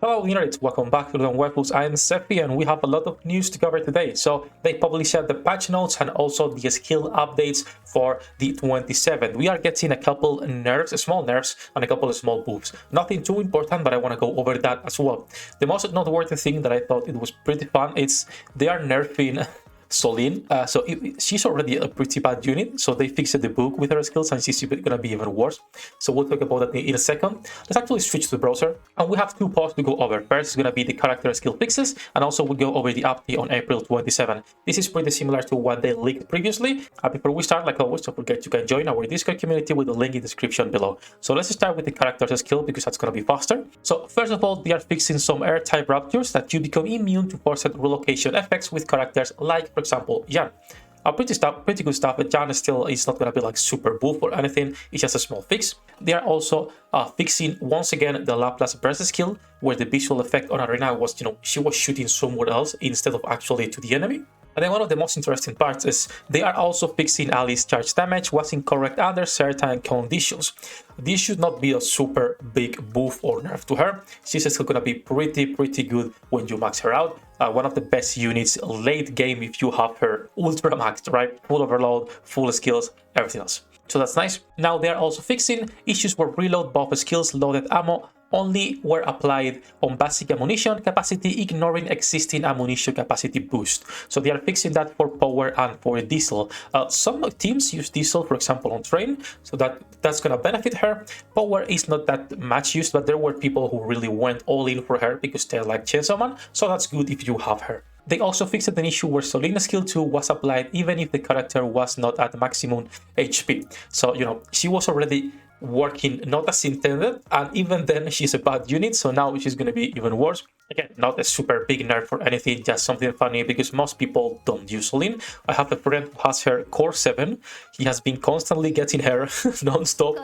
Hello Nerds, welcome back to the Waifus. I am Sefi and we have a lot of news to cover today. So they published the patch notes and also the skill updates for the 27th. We are getting a couple nerfs, small nerfs, and a couple of small buffs. Nothing too important, but I want to go over that as well. The most noteworthy thing that I thought it was pretty fun is they are nerfing Soline. She's already a pretty bad unit, so they fixed the bug with her skills and she's gonna be even worse. So we'll talk about that in a second. Let's actually switch to the browser, and we have two posts to go over. First is gonna be the character skill fixes, and also we'll go over the update on April 27. This is pretty similar to what they leaked previously. Before we start, like always, don't forget you can join our Discord community with the link in the description below. So let's start with the character skill because that's gonna be faster. So first of all, they are fixing some air type raptors that you become immune to forced relocation effects with characters like, for example, Jan. Pretty good stuff, but Jan still is not gonna be like super buff or anything. It's just a small fix. They are also fixing once again the Laplace burst skill, where the visual effect on Arena was, she was shooting somewhere else instead of actually to the enemy. And then one of the most interesting parts is they are also fixing Ali's charge damage was incorrect under certain conditions. This should not be a super big buff or nerf to her. She's still gonna be pretty good when you max her out. One of the best units late game if you have her ultra maxed, right? Full overload, full skills, everything else. So that's nice. Now they are also fixing issues where reload buff skills loaded ammo only were applied on basic ammunition capacity, ignoring existing ammunition capacity boost. So they are fixing that for power and for diesel. Some teams use diesel, for example, on train, so that's gonna benefit her. Power is not that much used, but there were people who really went all in for her because they like Chainsaw Man, so that's good if you have her. They also fixed an issue where Soline skill 2 was applied even if the character was not at maximum HP. So, she was already working not as intended, and even then she's a bad unit, so now she's going to be even worse. Again, not a super big nerf or anything, just something funny because most people don't use Soline. I have a friend who has her core 7. He has been constantly getting her non-stop,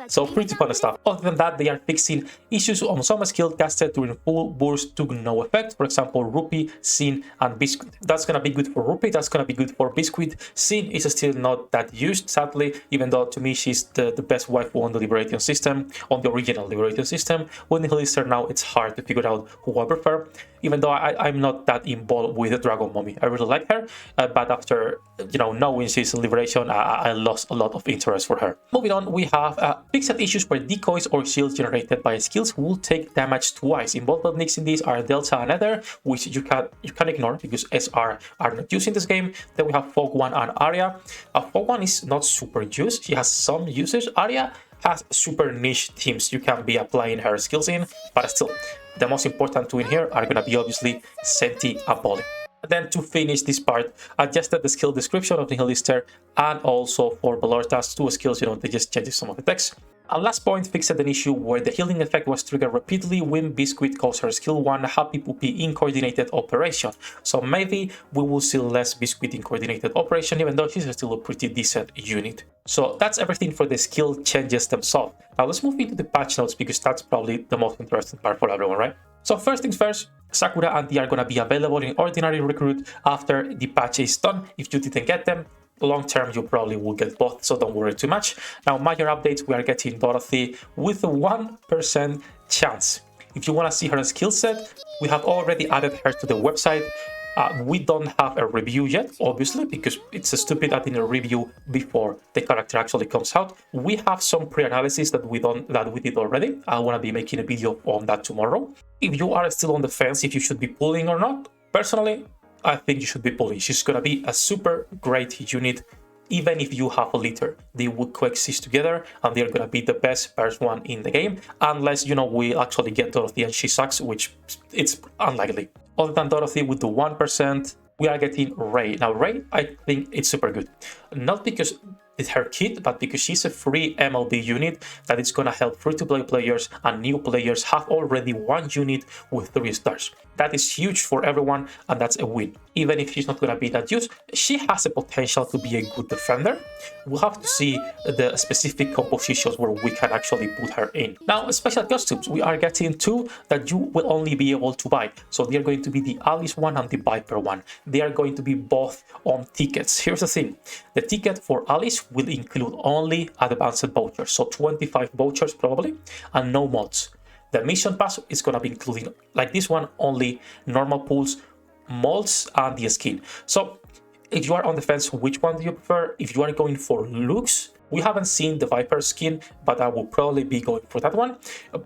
so pretty fun stuff. Other than that, they are fixing issues on some skill casted during full burst to no effect. For example, Rupee, Sin, and Biscuit. That's gonna be good for Rupee, that's gonna be good for Biscuit. Sin is still not that used, sadly, even though to me she's the best waifu on the Liberation system, on the original Liberation system. With Nihilister now, it's hard to figure out who I prefer, even though I'm not that involved with the Dragon Mommy. I really like her, but after knowing she's in Liberation, I lost a lot of interest for her. Moving on, we have fixed issues where decoys or shields generated by skills will take damage twice. Involved techniques in these are Delta and Nether, which you can ignore because SR are not used in this game. Then we have Fog 1 and Arya. Fog 1 is not super used, she has some usage. Arya has super niche teams you can be applying her skills in, but still, the most important two in here are gonna be obviously Senti and Polly. Then to finish this part, adjusted the skill description of the Nihilister and also for Balorta's two skills, they just changed some of the text. And last point, fixed an issue where the healing effect was triggered repeatedly when Biscuit calls her skill 1 Happy Poopy in coordinated operation. So maybe we will see less Biscuit in coordinated operation, even though she's still a pretty decent unit. So that's everything for the skill changes themselves. Now let's move into the patch notes because that's probably the most interesting part for everyone, right? So first things first, Sakura and Dee are gonna be available in Ordinary Recruit after the patch is done. If you didn't get them, long term you probably will get both, so don't worry too much. Now major updates, we are getting Dorothy with a 1% chance. If you want to see her skill set, we have already added her to the website. We don't have a review yet, obviously, because it's stupid adding a review before the character actually comes out. We have some pre-analysis that we did already. I want to be making a video on that tomorrow. If you are still on the fence if you should be pulling or not, personally, I think you should be pulling. She's gonna be a super great unit. Even if you have a litter, they would coexist together and they're gonna be the best first one in the game, unless we actually get Dorothy and she sucks, which it's unlikely. Other than Dorothy with the 1%, we are getting Ray. Now Ray, I think it's super good, not because it's her kit, but because she's a free MLB unit that is gonna help free-to-play players and new players have already one unit with 3 stars. That is huge for everyone, and that's a win. Even if she's not gonna be that used, she has a potential to be a good defender. We'll have to see the specific compositions where we can actually put her in. Now, special costumes, we are getting 2 that you will only be able to buy. So they are going to be the Alice one and the Viper one. They are going to be both on tickets. Here's the thing, the ticket for Alice will include only advanced vouchers, so 25 vouchers probably, and no mods. The mission pass is going to be including, like this one, only normal pulls, molds, and the skin. So if you are on the fence, which one do you prefer? If you are going for looks, we haven't seen the Viper skin, but I will probably be going for that one.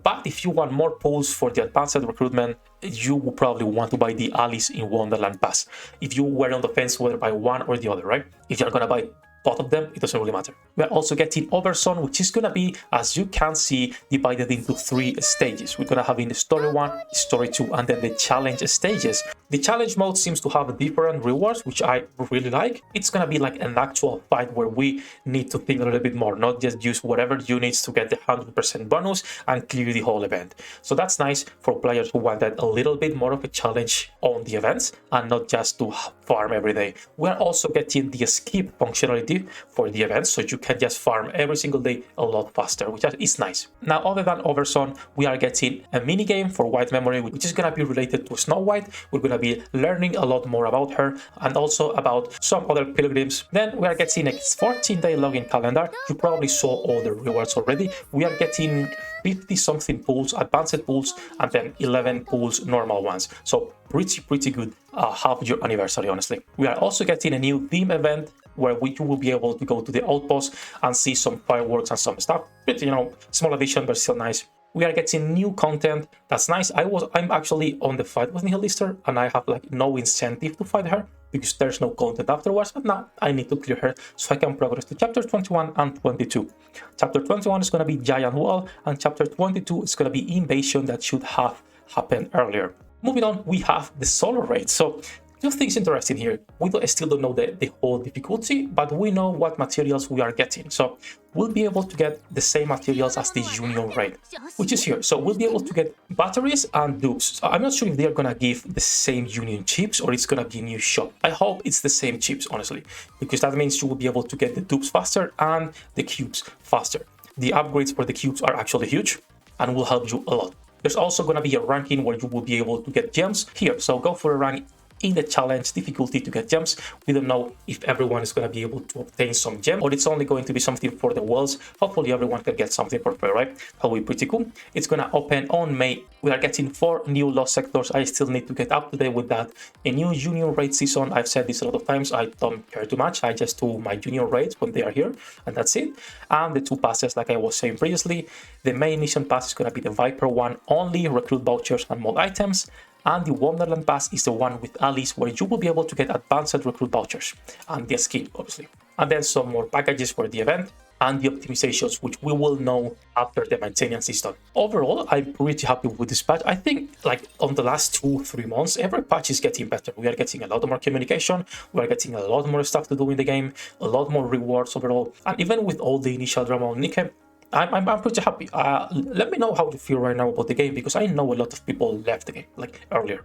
But if you want more pulls for the advanced recruitment, you will probably want to buy the Alice in Wonderland pass. If you were on the fence whether buy one or the other, right? If you're gonna buy both of them, it doesn't really matter. We're also getting Overzone, which is gonna be, as you can see, divided into 3 stages. We're gonna have in the story 1, story 2, and then the challenge stages. The challenge mode seems to have different rewards, which I really like. It's gonna be like an actual fight where we need to think a little bit more, not just use whatever units to get the 100% bonus and clear the whole event. So that's nice for players who wanted a little bit more of a challenge on the events and not just to farm every day. We're also getting the skip functionality for the events, so you can just farm every single day a lot faster, which is nice. Now, other than Overzone, we are getting a mini game for White Memory, which is gonna be related to Snow White. We're gonna be learning a lot more about her and also about some other pilgrims. Then we are getting a 14-day login calendar. You probably saw all the rewards already. We are getting 50 something pools, advanced pools, and then 11 pools, normal ones. So pretty good half-year anniversary, honestly. We are also getting a new theme event where you will be able to go to the outpost and see some fireworks and some stuff. Pretty, small addition, but still nice. We are getting new content. That's nice. I'm actually on the fight with Nihilister, and I have like no incentive to fight her because there's no content afterwards, but now I need to clear her so I can progress to chapter 21 and 22. Chapter 21 is going to be Giant Wall, and chapter 22 is going to be Invasion that should have happened earlier. Moving on, we have the solo raid. So two things interesting here. We still don't know the whole difficulty, but we know what materials we are getting. So we'll be able to get the same materials as the Union raid, which is here. So we'll be able to get batteries and dupes. So I'm not sure if they're gonna give the same Union chips or it's gonna be a new shop. I hope it's the same chips, honestly, because that means you will be able to get the dupes faster and the cubes faster. The upgrades for the cubes are actually huge and will help you a lot. There's also gonna be a ranking where you will be able to get gems here. So go for a rank in the challenge difficulty to get gems. We don't know if everyone is going to be able to obtain some gem or it's only going to be something for the worlds. Hopefully everyone can get something for free, right? That will be pretty cool. It's going to open on May. We are getting 4 new lost sectors. I still need to get up to date with that. A new Union raid season. I've said this a lot of times. I don't care too much. I just do my Union raids when they are here, and that's it. And the 2 passes, like I was saying previously. The main mission pass is going to be the Viper one, only recruit vouchers and mod items. And the Wonderland Pass is the one with Alice, where you will be able to get advanced recruit vouchers and the skin, obviously. And then some more packages for the event and the optimizations, which we will know after the maintenance is done. Overall, I'm pretty happy with this patch. I think like on the last 2-3 months, every patch is getting better. We are getting a lot more communication. We are getting a lot more stuff to do in the game, a lot more rewards overall. And even with all the initial drama on NIKKE, I'm pretty happy. Let me know how you feel right now about the game, because I know a lot of people left the game like earlier,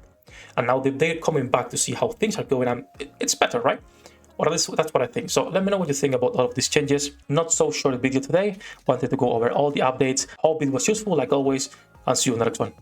and now they're coming back to see how things are going, and it's better, right? Or at least that's what I think. So let me know what you think about all of these changes. Not so short video today. Wanted to go over all the updates. Hope it was useful like always, and see you in the next one.